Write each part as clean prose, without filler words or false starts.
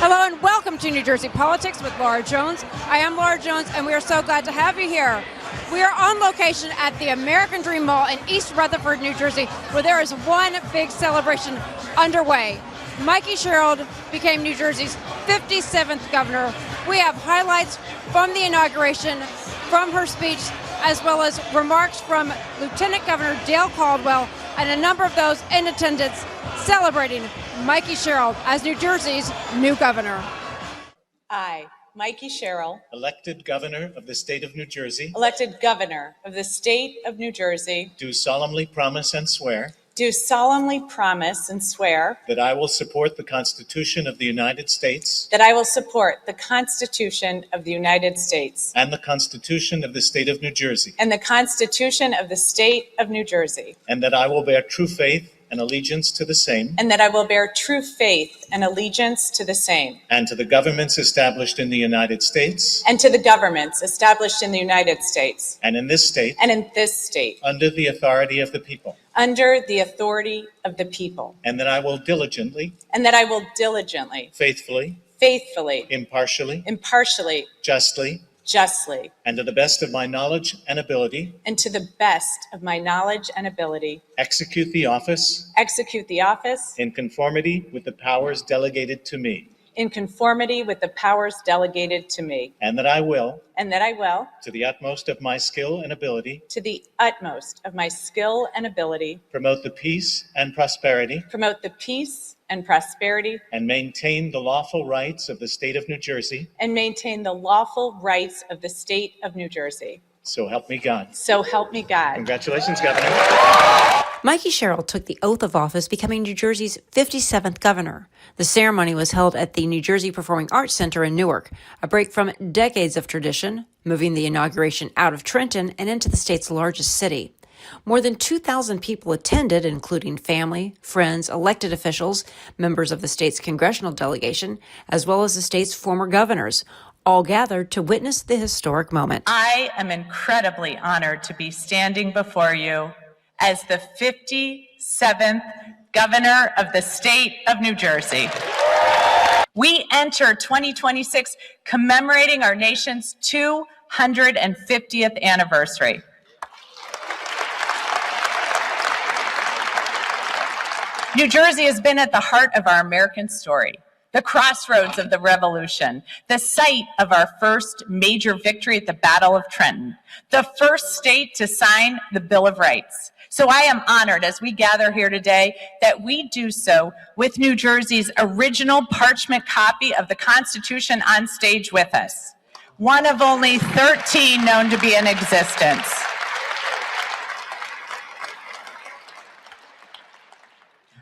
Hello and welcome to New Jersey Politics with Laura Jones. I am Laura Jones and we are so glad to have you here. We are on location at the American Dream Mall in East Rutherford, New Jersey, where there is one big celebration underway. Mikey Sherrill became New Jersey's 57th governor. We have highlights from the inauguration, from her speech, as well as remarks from Lieutenant Governor Dale Caldwell and a number of those in attendance celebrating Mikey Sherrill as New Jersey's new governor. I, Mikey Sherrill, elected governor of the state of New Jersey, elected governor of the state of New Jersey, do solemnly promise and swear that I will support the Constitution of the United States I will support the Constitution of the United States and the Constitution of the state of New Jersey, and the Constitution of the state of New Jersey, and that I will bear true faith and allegiance to the same and that I will bear true faith and allegiance to the same and to the governments established in the United States and to the governments established in the United States and in this state under the authority of the people, and that I will diligently, faithfully, impartially, justly, and to the best of my knowledge and ability, execute the office in conformity with the powers delegated to me, and that I will, to the utmost of my skill and ability, promote the peace and prosperity and maintain the lawful rights of the state of New Jersey. So help me God. Congratulations, Governor. Mikey Sherrill took the oath of office, becoming New Jersey's 57th governor. The ceremony was held at the New Jersey Performing Arts Center in Newark, a break from decades of tradition, moving the inauguration out of Trenton and into the state's largest city. More than 2,000 people attended, including family, friends, elected officials, members of the state's congressional delegation, as well as the state's former governors, all gathered to witness the historic moment. I am incredibly honored to be standing before you as the 57th governor of the state of New Jersey. We enter 2026 commemorating our nation's 250th anniversary. New Jersey has been at the heart of our American story, the crossroads of the Revolution, the site of our first major victory at the Battle of Trenton, the first state to sign the Bill of Rights. So I am honored as we gather here today that we do so with New Jersey's original parchment copy of the Constitution on stage with us, one of only 13 known to be in existence.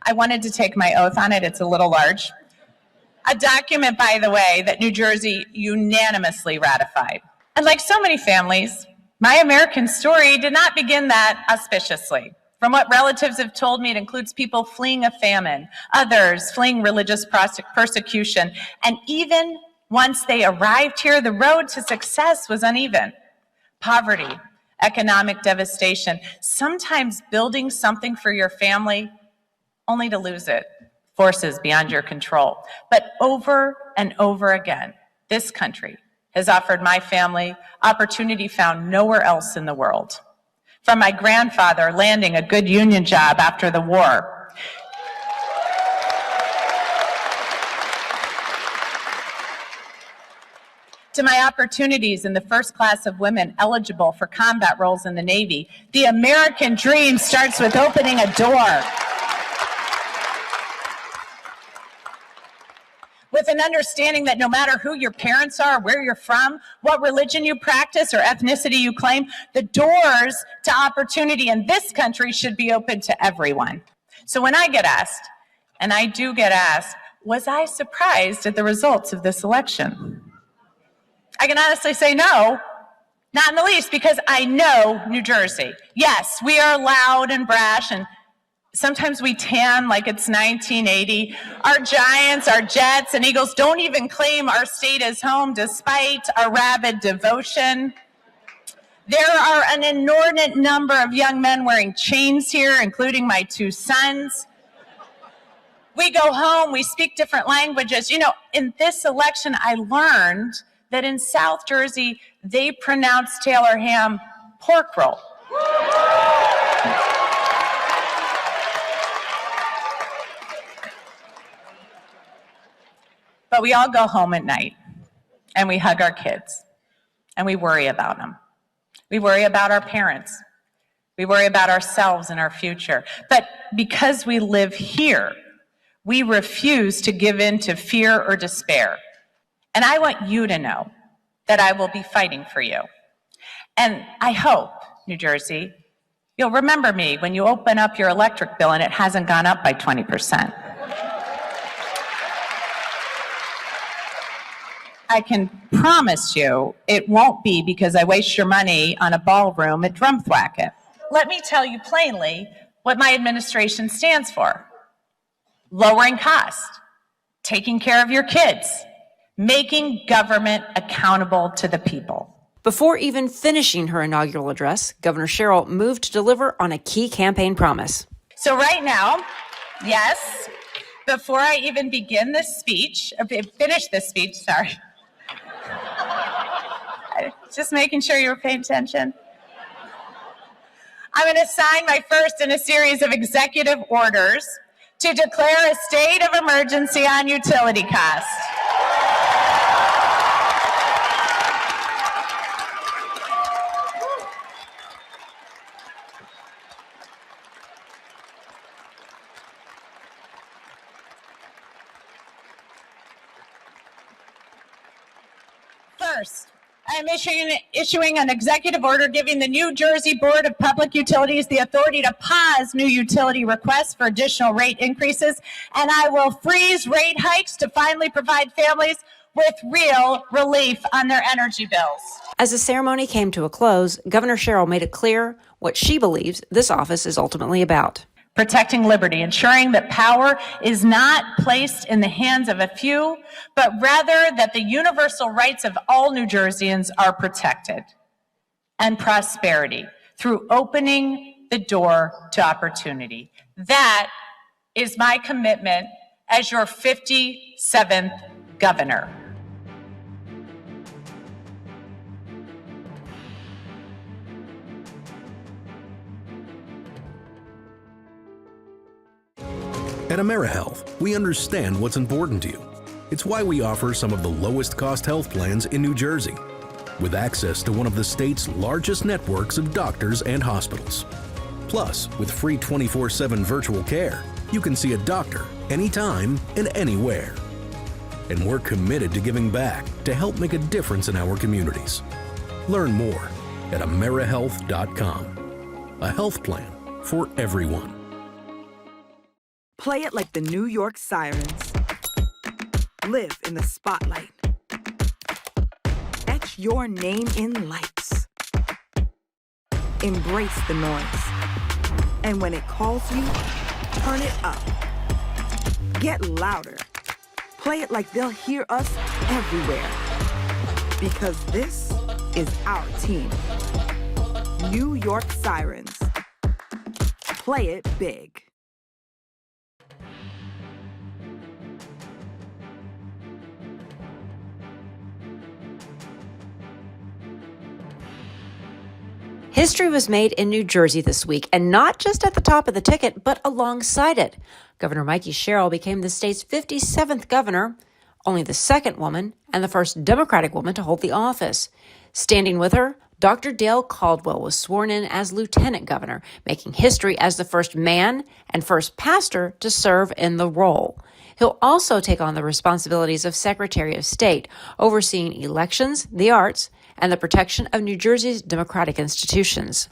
I wanted to take my oath on it. It's a little large. A document, by the way, that New Jersey unanimously ratified. And like so many families, my American story did not begin that auspiciously. From what relatives have told me, it includes people fleeing a famine, others fleeing religious persecution, and even once they arrived here, the road to success was uneven. Poverty, economic devastation, sometimes building something for your family only to lose it, forces beyond your control. But over and over again, this country has offered my family opportunity found nowhere else in the world. From my grandfather landing a good union job after the war, to my opportunities in the first class of women eligible for combat roles in the Navy, the American dream starts with opening a door. With an understanding that no matter who your parents are, where you're from, what religion you practice or ethnicity you claim, the doors to opportunity in this country should be open to everyone. So when I get asked, and I do get asked, was I surprised at the results of this election? I can honestly say no, not in the least, because I know New Jersey. Yes, we are loud and brash, and sometimes we tan like it's 1980. Our Giants, our Jets, and Eagles don't even claim our state as home despite our rabid devotion. There are an inordinate number of young men wearing chains here, including my two sons. We go home, we speak different languages. You know, in this election, I learned that in South Jersey, they pronounce Taylor ham pork roll. But we all go home at night and we hug our kids and we worry about them. We worry about our parents. We worry about ourselves and our future. But because we live here, we refuse to give in to fear or despair. And I want you to know that I will be fighting for you. And I hope, New Jersey, you'll remember me when you open up your electric bill and it hasn't gone up by 20%. I can promise you it won't be because I waste your money on a ballroom at Drumthwacket. Let me tell you plainly what my administration stands for. Lowering cost, taking care of your kids, making government accountable to the people. Before even finishing her inaugural address, Governor Sherrill moved to deliver on a key campaign promise. So right now, yes, before I even begin this speech, finish this speech, sorry. Just making sure you were paying attention. I'm going to sign my first in a series of executive orders to declare a state of emergency on utility costs. First, I am issuing an executive order giving the New Jersey Board of Public Utilities the authority to pause new utility requests for additional rate increases, and I will freeze rate hikes to finally provide families with real relief on their energy bills. As the ceremony came to a close, Governor Sherrill made it clear what she believes this office is ultimately about. Protecting liberty, ensuring that power is not placed in the hands of a few, but rather that the universal rights of all New Jerseyans are protected. And prosperity through opening the door to opportunity. That is my commitment as your 57th governor. At AmeriHealth, we understand what's important to you. It's why we offer some of the lowest cost health plans in New Jersey, with access to one of the state's largest networks of doctors and hospitals. Plus, with free 24/7 virtual care, you can see a doctor anytime and anywhere. And we're committed to giving back to help make a difference in our communities. Learn more at AmeriHealth.com. A health plan for everyone. Play it like the New York Sirens. Live in the spotlight. Etch your name in lights. Embrace the noise. And when it calls you, turn it up. Get louder. Play it like they'll hear us everywhere. Because this is our team. New York Sirens. Play it big. History was made in New Jersey this week, and not just at the top of the ticket, but alongside it. Governor Mikey Sherrill became the state's 57th governor, only the second woman and the first Democratic woman to hold the office. Standing with her, Dr. Dale Caldwell was sworn in as lieutenant governor, making history as the first man and first pastor to serve in the role. He'll also take on the responsibilities of Secretary of State, overseeing elections, the arts, and the protection of New Jersey's democratic institutions.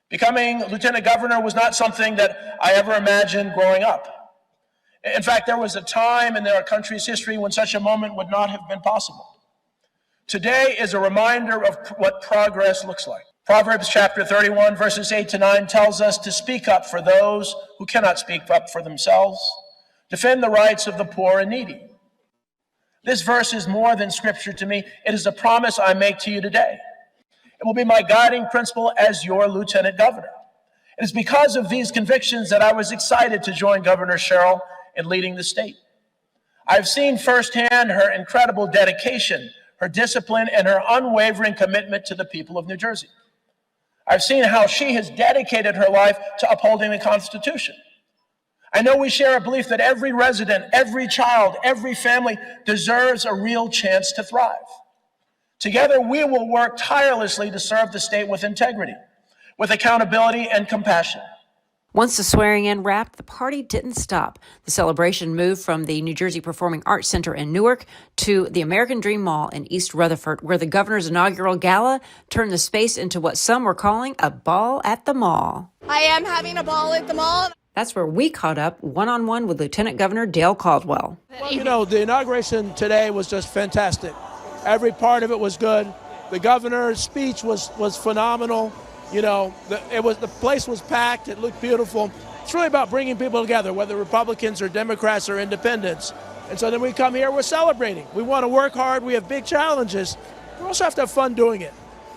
Becoming lieutenant governor was not something that I ever imagined growing up. In fact, there was a time in our country's history when such a moment would not have been possible. Today is a reminder of what progress looks like. Proverbs chapter 31, verses 8-9 tells us to speak up for those who cannot speak up for themselves, defend the rights of the poor and needy. This verse is more than scripture to me. It is a promise I make to you today. It will be my guiding principle as your lieutenant governor. It is because of these convictions that I was excited to join Governor Sherrill in leading the state. I've seen firsthand her incredible dedication, her discipline, and her unwavering commitment to the people of New Jersey. I've seen how she has dedicated her life to upholding the Constitution. I know we share a belief that every resident, every child, every family deserves a real chance to thrive. Together, we will work tirelessly to serve the state with integrity, with accountability and compassion. Once the swearing-in wrapped, the party didn't stop. The celebration moved from the New Jersey Performing Arts Center in Newark to the American Dream Mall in East Rutherford, where the governor's inaugural gala turned the space into what some were calling a ball at the mall. I am having a ball at the mall. That's where we caught up one-on-one with Lieutenant Governor Dale Caldwell. Well, you know, the inauguration today was just fantastic. Every part of it was good. The governor's speech was phenomenal. You know, the place was packed. It looked beautiful. It's really about bringing people together, whether Republicans or Democrats or independents. And so then we come here, we're celebrating. We want to work hard. We have big challenges. We also have to have fun doing it.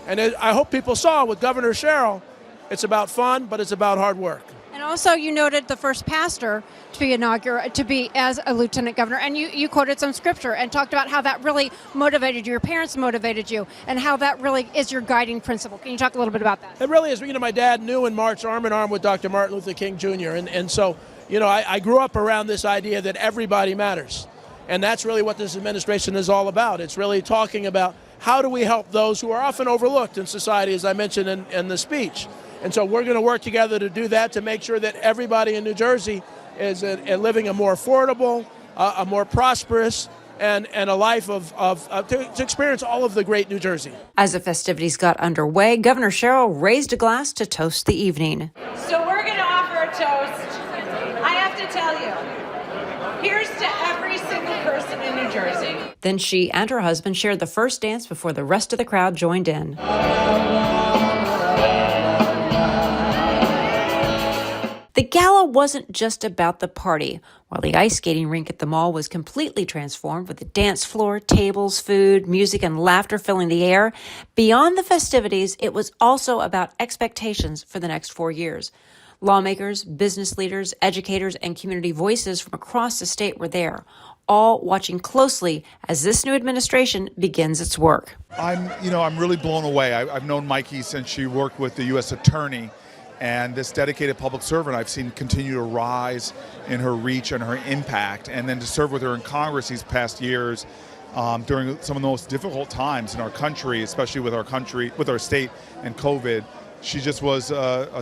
And I hope people saw with Governor Sherrill, it's about fun, but it's about hard work. And also, you noted the first pastor to be as a lieutenant governor, and you quoted some scripture and talked about how that really motivated you, your parents motivated you, and how that really is your guiding principle. Can you talk a little bit about that? It really is. You know, my dad knew and marched arm in arm with Dr. Martin Luther King Jr., and so, you know, I grew up around this idea that everybody matters, and that's really what this administration is all about. It's really talking about how do we help those who are often overlooked in society, as I mentioned in the speech. And so we're going to work together to do that, to make sure that everybody in New Jersey is living a more affordable, a more prosperous, and a life to experience all of the great New Jersey. As the festivities got underway, Governor Sherrill raised a glass to toast the evening. So we're going to offer a toast. I have to tell you, here's to every single person in New Jersey. Then she and her husband shared the first dance before the rest of the crowd joined in. The gala wasn't just about the party. While the ice skating rink at the mall was completely transformed with the dance floor, tables, food, music, and laughter filling the air, beyond the festivities, it was also about expectations for the next 4 years. Lawmakers, business leaders, educators, and community voices from across the state were there, all watching closely as this new administration begins its work. I'm really blown away. I've known Mikey since she worked with the U.S. Attorney. And this dedicated public servant I've seen continue to rise in her reach and her impact. And then to serve with her in Congress these past years during some of the most difficult times in our country, especially with our state and COVID. She just was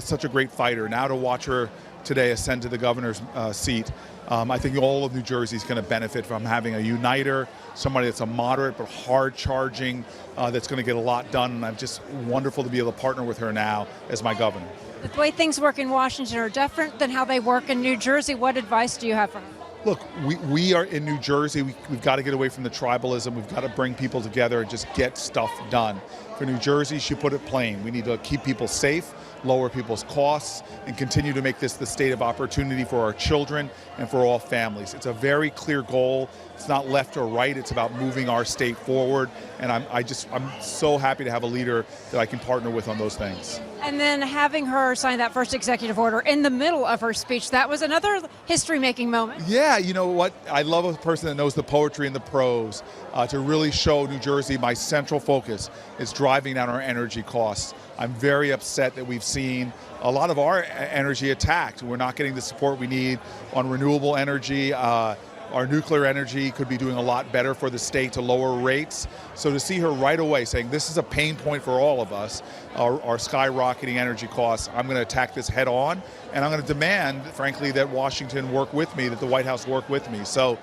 such a great fighter. Now to watch her today ascend to the governor's seat, I think all of New Jersey is going to benefit from having a uniter, somebody that's a moderate but hard-charging, that's going to get a lot done. And I'm just wonderful to be able to partner with her now as my governor. The way things work in Washington are different than how they work in New Jersey. What advice do you have for her? Look, we are in New Jersey. We've got to get away from the tribalism. We've got to bring people together and just get stuff done. For New Jersey, she put it plain. We need to keep people safe, lower people's costs, and continue to make this the state of opportunity for our children and for all families. It's a very clear goal. It's not left or right. It's about moving our state forward. And I'm so happy to have a leader that I can partner with on those things. And then having her sign that first executive order in the middle of her speech, that was another history-making moment. Yeah, you know what? I love a person that knows the poetry and the prose to really show New Jersey my central focus is driving down our energy costs. I'm very upset that we've seen a lot of our energy attacked. We're not getting the support we need on renewable energy. Our nuclear energy could be doing a lot better for the state to lower rates. So to see her right away saying this is a pain point for all of us, our skyrocketing energy costs, I'm going to attack this head on, and I'm going to demand, frankly, that Washington work with me, that the White House work with me. So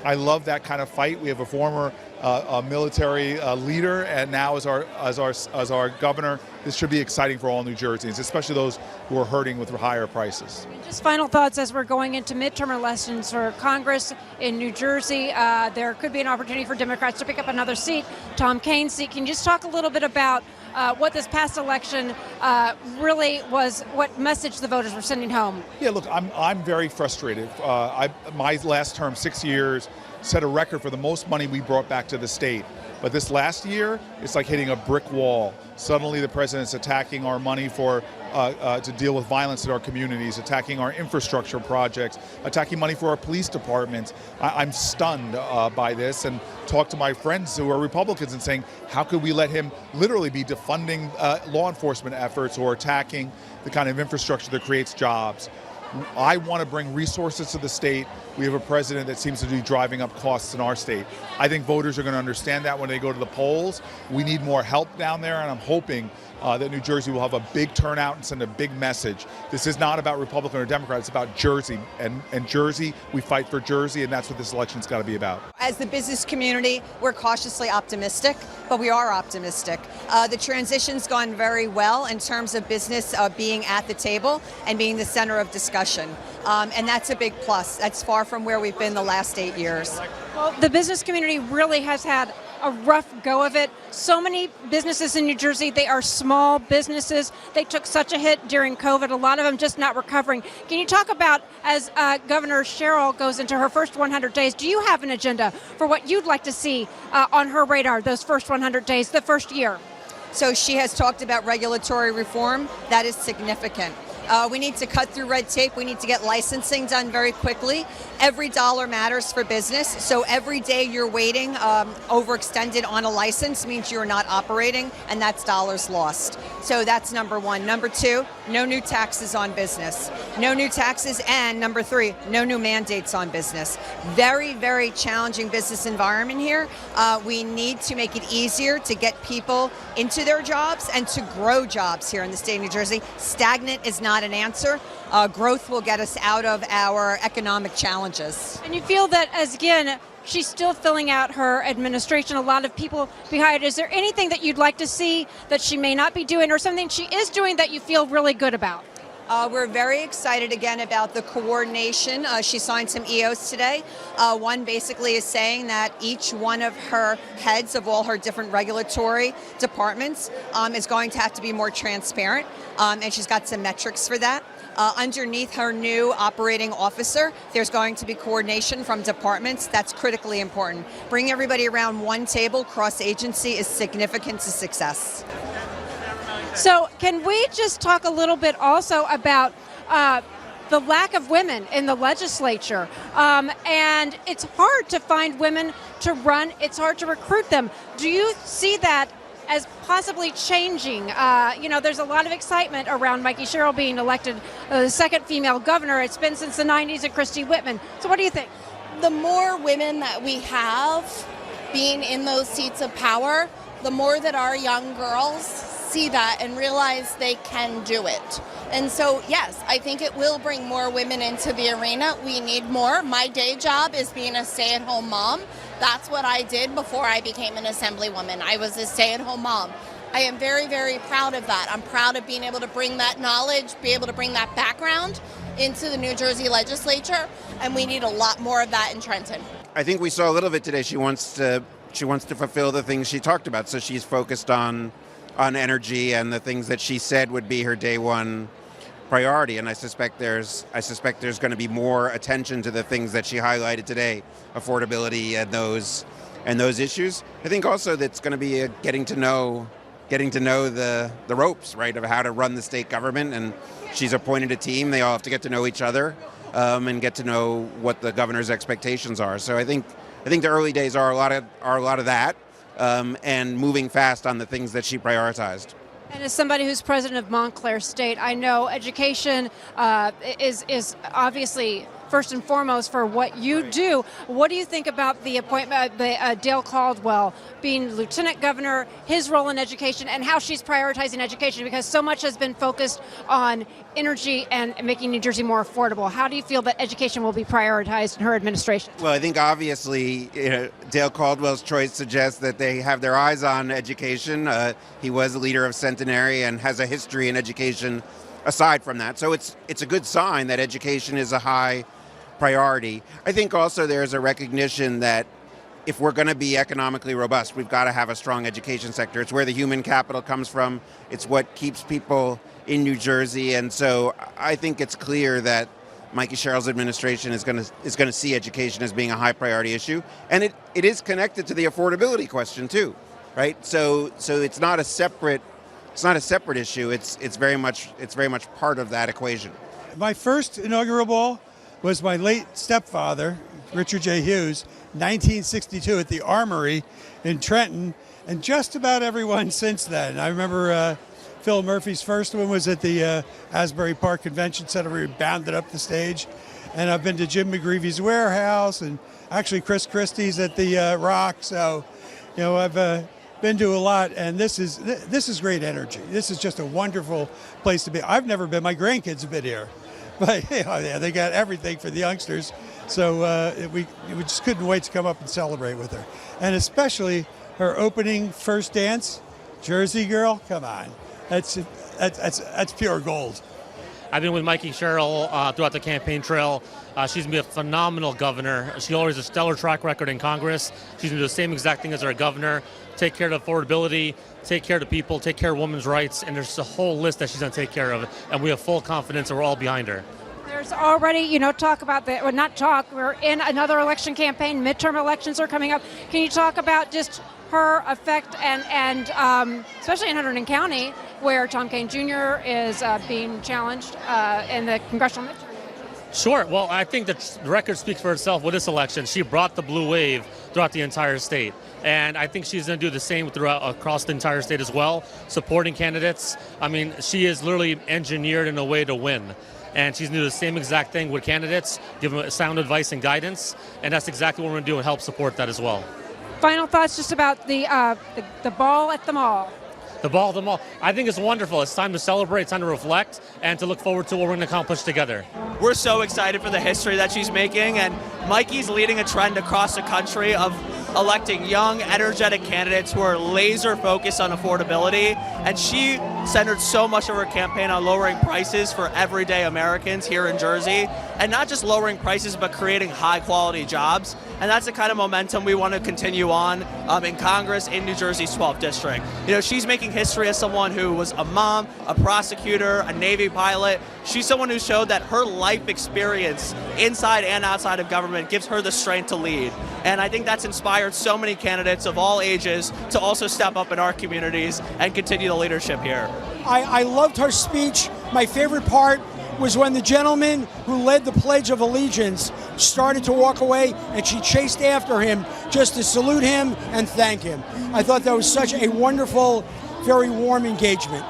I love that kind of fight. We have a former military leader, and now as our governor, this should be exciting for all New Jerseyans, especially those who are hurting with higher prices. Just final thoughts as we're going into midterm elections for Congress in New Jersey. There could be an opportunity for Democrats to pick up another seat, Tom Kaine's seat. Can you just talk a little bit about what this past election really was, what message the voters were sending home? Yeah, look, I'm very frustrated. My last term, 6 years, set a record for the most money we brought back to the state. But this last year, it's like hitting a brick wall. Suddenly the president's attacking our money to deal with violence in our communities, attacking our infrastructure projects, attacking money for our police departments. I'm stunned by this, and talk to my friends who are Republicans and saying, how could we let him literally be defunding law enforcement efforts or attacking the kind of infrastructure that creates jobs? I want to bring resources to the state. We have a president that seems to be driving up costs in our state. I think voters are going to understand that when they go to the polls. We need more help down there, and I'm hoping that New Jersey will have a big turnout and send a big message. This is not about Republican or Democrat, it's about Jersey. And Jersey, we fight for Jersey, and that's what this election's got to be about. As the business community, we're cautiously optimistic, but we are optimistic. The transition's gone very well in terms of business being at the table and being the center of discussion. And that's a big plus. That's far from where we've been the last 8 years. Well, the business community really has had a rough go of it. So many businesses in New Jersey, they are small businesses. They took such a hit during COVID, a lot of them just not recovering. Can you talk about, as Governor Sherrill goes into her first 100 days, do you have an agenda for what you'd like to see on her radar those first 100 days, the first year? So she has talked about regulatory reform. That is significant. We need to cut through red tape. We need to get licensing done very quickly. Every dollar matters for business. So every day you're waiting overextended on a license means you're not operating, and that's dollars lost. So that's number one. Number two, no new taxes on business. No new taxes. And number three, no new mandates on business. Very, very challenging business environment here. We need to make it easier to get people into their jobs and to grow jobs here in the state of New Jersey. Stagnant is not an answer. Growth will get us out of our economic challenges. And you feel that, as again, she's still filling out her administration, a lot of people behind. Is there anything that you'd like to see that she may not be doing, or something she is doing that you feel really good about? We're very excited again about the coordination. She signed some EOs today. One basically is saying that each one of her heads of all her different regulatory departments is going to have to be more transparent, and she's got some metrics for that. Underneath her new operating officer, there's going to be coordination from departments. That's critically important. Bring everybody around one table, cross-agency, is significant to success. So can we just talk a little bit also about the lack of women in the legislature? And it's hard to find women to run. It's hard to recruit them. Do you see that as possibly changing? There's a lot of excitement around Mikey Sherrill being elected the second female governor. It's been since the 90s and Christy Whitman. So what do you think? The more women that we have being in those seats of power, the more that our young girls see that and realize they can do it. And so, yes, I think it will bring more women into the arena. We need more. My day job is being a stay-at-home mom. That's what I did before I became an assemblywoman. I was a stay-at-home mom. I am very, very proud of that. I'm proud of being able to bring that knowledge, be able to bring that background into the New Jersey legislature, and we need a lot more of that in Trenton. I think we saw a little of it today. She wants to fulfill the things she talked about, so she's focused on energy and the things that she said would be her day one priority. And I suspect there's going to be more attention to the things that she highlighted today, affordability and those issues. I think also that's going to be getting to know the ropes, right, of how to run the state government. And she's appointed a team. They all have to get to know each other and get to know what the governor's expectations are. So I think the early days are a lot of that. And moving fast on the things that she prioritized. And as somebody who's president of Montclair State, I know education is obviously first and foremost for what you do. What do you think about the appointment of Dale Caldwell being lieutenant governor, his role in education, and how she's prioritizing education? Because so much has been focused on energy and making New Jersey more affordable. How do you feel that education will be prioritized in her administration? Well, I think obviously Dale Caldwell's choice suggests that they have their eyes on education. He was a leader of Centenary and has a history in education aside from that. So it's a good sign that education is a high priority. I think also there's a recognition that if we're going to be economically robust, we've got to have a strong education sector. It's where the human capital comes from. It's what keeps people in New Jersey. And so I think it's clear that Mikey Sherrill's administration is going to see education as being a high priority issue, and it is connected to the affordability question too, right? So it's not a separate issue. It's very much part of that equation. My first inaugural ball was my late stepfather, Richard J. Hughes, 1962 at the Armory in Trenton, and just about everyone since then. I remember Phil Murphy's first one was at the Asbury Park Convention Center where he bounded up the stage. And I've been to Jim McGreevy's Warehouse and actually Chris Christie's at the Rock. So, I've been to a lot, and this is great energy. This is just a wonderful place to be. I've never been. My grandkids have been here. But they got everything for the youngsters. So we just couldn't wait to come up and celebrate with her. And especially her opening first dance, Jersey Girl, come on. That's pure gold. I've been with Mikey Sherrill throughout the campaign trail. She's going to be a phenomenal governor. She always has a stellar track record in Congress. She's going to do the same exact thing as her governor, take care of affordability, take care of the people, take care of women's rights, and there's a whole list that she's going to take care of, and we have full confidence and we're all behind her. There's already, talk about that, well, not talk, we're in another election campaign, midterm elections are coming up. Can you talk about just her effect and especially in Hunterdon County, where Tom Kean Jr. is being challenged in the congressional midterm? Sure. Well, I think the record speaks for itself with this election. She brought the blue wave throughout the entire state. And I think she's going to do the same across the entire state as well, supporting candidates. I mean, she is literally engineered in a way to win. And she's going to do the same exact thing with candidates, give them sound advice and guidance. And that's exactly what we're going to do and help support that as well. Final thoughts just about the ball at the mall. The ball at the mall. I think it's wonderful. It's time to celebrate, it's time to reflect, and to look forward to what we're going to accomplish together. We're so excited for the history that she's making, and Mikey's leading a trend across the country of electing young, energetic candidates who are laser focused on affordability, and she centered so much of her campaign on lowering prices for everyday Americans here in Jersey, and not just lowering prices, but creating high quality jobs. And that's the kind of momentum we want to continue on in Congress in New Jersey's 12th district. She's making history as someone who was a mom, a prosecutor, a Navy pilot. She's someone who showed that her life experience inside and outside of government gives her the strength to lead. And I think that's inspired so many candidates of all ages to also step up in our communities and continue the leadership here. I loved her speech. My favorite part was when the gentleman who led the Pledge of Allegiance started to walk away and she chased after him just to salute him and thank him. I thought that was such a wonderful, very warm engagement.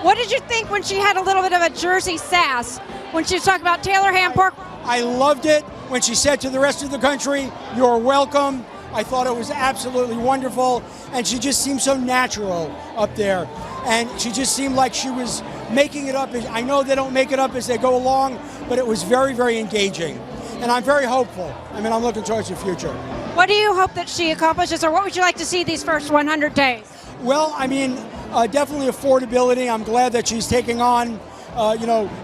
What did you think when she had a little bit of a Jersey sass when she was talking about Taylor Ham Park? I loved it when she said to the rest of the country, "You're welcome." I thought it was absolutely wonderful, and she just seemed so natural up there. And she just seemed like she was making it up. I know they don't make it up as they go along, but it was very, very engaging. And I'm very hopeful. I mean, I'm looking towards the future. What do you hope that she accomplishes, or what would you like to see these first 100 days? Well, I mean, definitely affordability. I'm glad that she's taking on,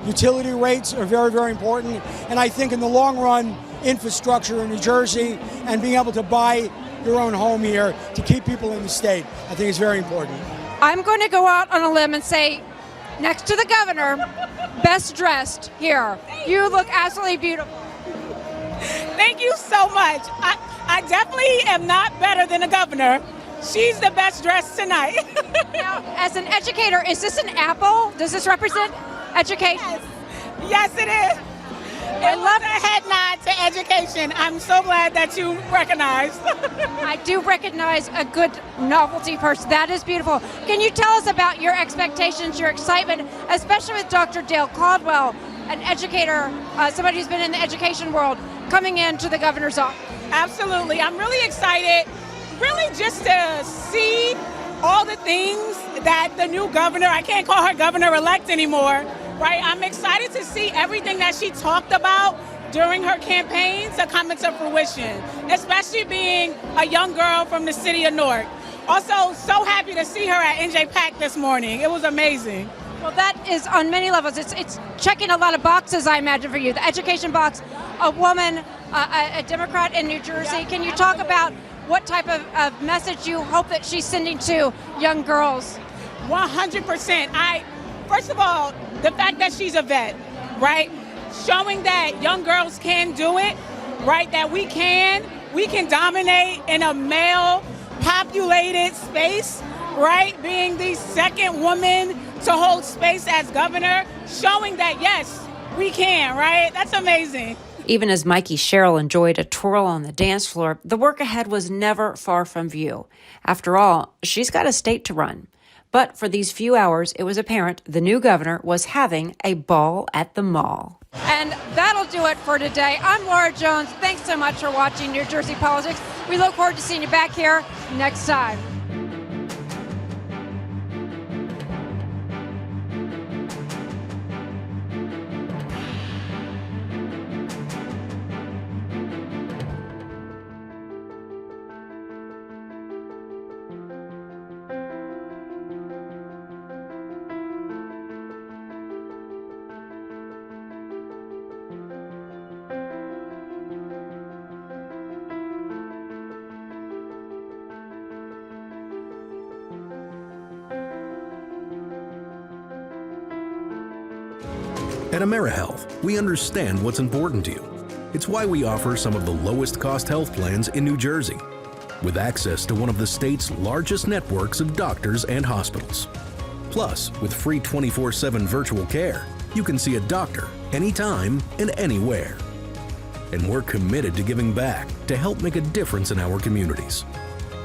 utility rates are very, very important. And I think in the long run, infrastructure in New Jersey and being able to buy your own home here to keep people in the state, I think is very important. I'm going to go out on a limb and say, next to the governor, best dressed here. You look absolutely beautiful. Thank you so much. I definitely am not better than the governor. She's the best dressed tonight. Now, as an educator, is this an apple? Does this represent education? Yes, it is. I love a head nod to education. I'm so glad that you recognize. I do recognize a good novelty person. That is beautiful. Can you tell us about your expectations, your excitement, especially with Dr. Dale Caldwell, an educator, somebody who's been in the education world, coming into the governor's office? Absolutely. I'm really excited, really just to see all the things that the new governor, I can't call her governor-elect anymore, right? I'm excited to see everything that she talked about during her campaign to come into fruition, especially being a young girl from the city of Newark. Also, so happy to see her at NJPAC this morning. It was amazing. Well, that is on many levels. It's checking a lot of boxes, I imagine, for you. The education box, a woman, a Democrat in New Jersey. Can you talk about what type of message you hope that she's sending to young girls? 100%. First of all, the fact that she's a vet, right? showing that young girls can do it, right? That we can dominate in a male-populated space, right? Being the second woman to hold space as governor, showing that, yes, we can, right? That's amazing. Even as Mikey Sherrill enjoyed a twirl on the dance floor, the work ahead was never far from view. After all, she's got a state to run. But for these few hours, it was apparent the new governor was having a ball at the mall. And that'll do it for today. I'm Laura Jones. Thanks so much for watching New Jersey Politics. We look forward to seeing you back here next time. At AmeriHealth, we understand what's important to you. It's why we offer some of the lowest cost health plans in New Jersey, with access to one of the state's largest networks of doctors and hospitals. Plus, with free 24/7 virtual care, you can see a doctor anytime and anywhere. And we're committed to giving back to help make a difference in our communities.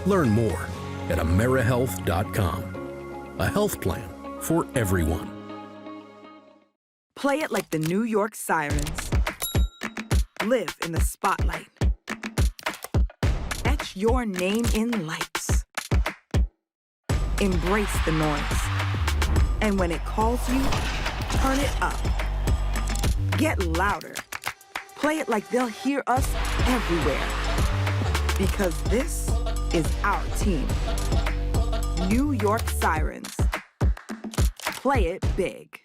Learn more at AmeriHealth.com. A health plan for everyone. Play it like the New York Sirens. Live in the spotlight. Etch your name in lights. Embrace the noise. And when it calls you, turn it up. Get louder. Play it like they'll hear us everywhere. Because this is our team. New York Sirens. Play it big.